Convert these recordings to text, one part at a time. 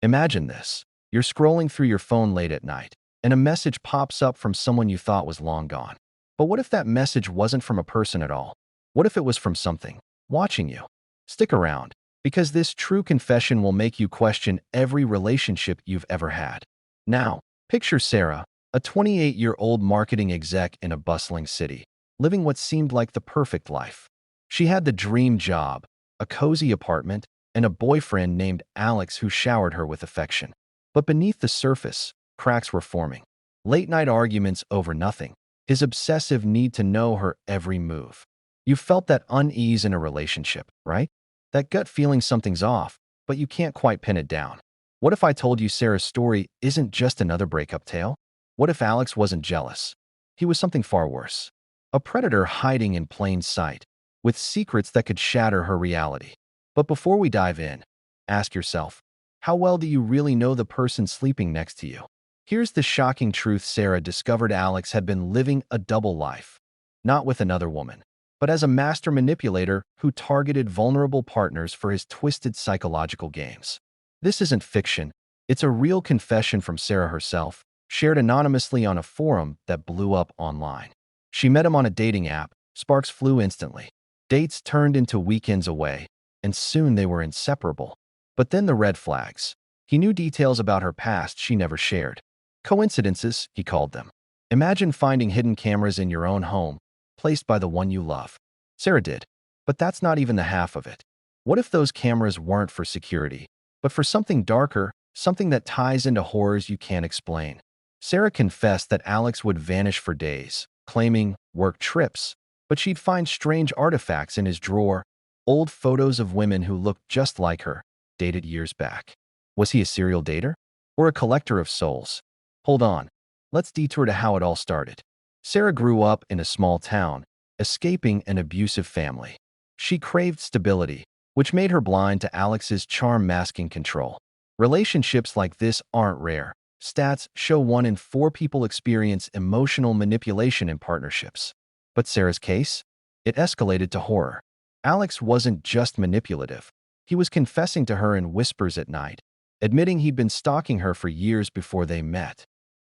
Imagine this. You're scrolling through your phone late at night, and a message pops up from someone you thought was long gone. But what if that message wasn't from a person at all? What if it was from something watching you? Stick around, because this true confession will make you question every relationship you've ever had. Now, picture Sarah, a 28-year-old marketing exec in a bustling city, living what seemed like the perfect life. She had the dream job, a cozy apartment, and a boyfriend named Alex who showered her with affection. But beneath the surface, cracks were forming. Late-night arguments over nothing. His obsessive need to know her every move. You felt that unease in a relationship, right? That gut feeling something's off, but you can't quite pin it down. What if I told you Sarah's story isn't just another breakup tale? What if Alex wasn't jealous? He was something far worse. A predator hiding in plain sight, with secrets that could shatter her reality. But before we dive in, ask yourself, how well do you really know the person sleeping next to you? Here's the shocking truth: Sarah discovered Alex had been living a double life, not with another woman, but as a master manipulator who targeted vulnerable partners for his twisted psychological games. This isn't fiction, it's a real confession from Sarah herself, shared anonymously on a forum that blew up online. She met him on a dating app, sparks flew instantly. Dates turned into weekends away, and soon they were inseparable. But then the red flags. He knew details about her past she never shared. Coincidences, he called them. Imagine finding hidden cameras in your own home, placed by the one you love. Sarah did. But that's not even the half of it. What if those cameras weren't for security, but for something darker, something that ties into horrors you can't explain? Sarah confessed that Alex would vanish for days, claiming work trips, but she'd find strange artifacts in his drawer, old photos of women who looked just like her, dated years back. Was he a serial dater? Or a collector of souls? Hold on. Let's detour to how it all started. Sarah grew up in a small town, escaping an abusive family. She craved stability, which made her blind to Alex's charm masking control. Relationships like this aren't rare. Stats show 1 in 4 people experience emotional manipulation in partnerships. But Sarah's case? It escalated to horror. Alex wasn't just manipulative. He was confessing to her in whispers at night, admitting he'd been stalking her for years before they met.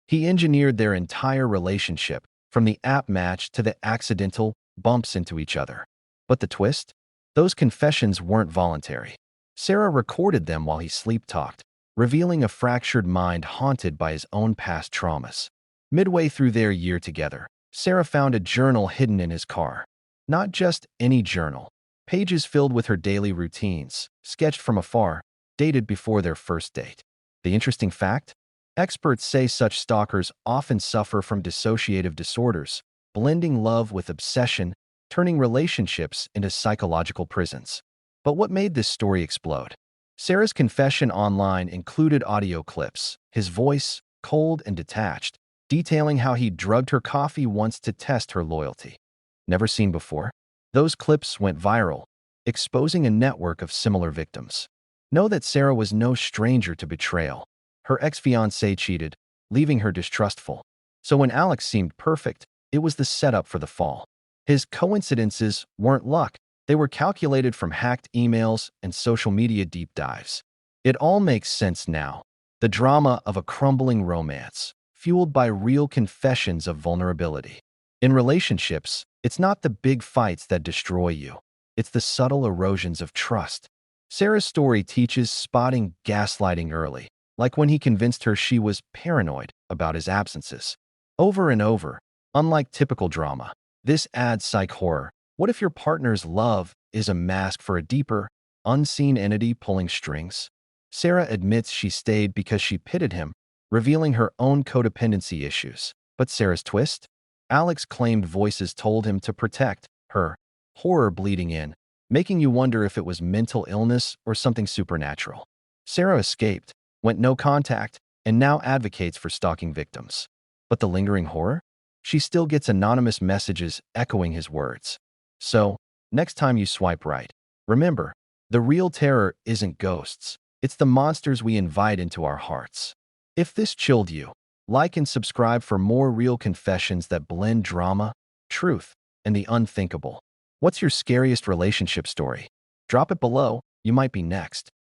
He engineered their entire relationship, from the app match to the accidental bumps into each other. But the twist? Those confessions weren't voluntary. Sarah recorded them while he sleep-talked, revealing a fractured mind haunted by his own past traumas. Midway through their year together, Sarah found a journal hidden in his car. Not just any journal. Pages filled with her daily routines, sketched from afar, dated before their first date. The interesting fact? Experts say such stalkers often suffer from dissociative disorders, blending love with obsession, turning relationships into psychological prisons. But what made this story explode? Sarah's confession online included audio clips, his voice, cold and detached, detailing how he drugged her coffee once to test her loyalty. Never seen before? Those clips went viral, exposing a network of similar victims. Know that Sarah was no stranger to betrayal. Her ex-fiancé cheated, leaving her distrustful. So when Alex seemed perfect, it was the setup for the fall. His coincidences weren't luck. They were calculated from hacked emails and social media deep dives. It all makes sense now. The drama of a crumbling romance, fueled by real confessions of vulnerability. In relationships, it's not the big fights that destroy you. It's the subtle erosions of trust. Sarah's story teaches spotting gaslighting early, like when he convinced her she was paranoid about his absences. Over and over, unlike typical drama, this adds psych horror. What if your partner's love is a mask for a deeper, unseen entity pulling strings? Sarah admits she stayed because she pitted him, revealing her own codependency issues. But Sarah's twist? Alex claimed voices told him to protect her, horror bleeding in, making you wonder if it was mental illness or something supernatural. Sarah escaped, went no contact, and now advocates for stalking victims. But the lingering horror? She still gets anonymous messages echoing his words. So, next time you swipe right, remember, the real terror isn't ghosts. It's the monsters we invite into our hearts. If this chilled you, like and subscribe for more real confessions that blend drama, truth, and the unthinkable. What's your scariest relationship story? Drop it below, you might be next.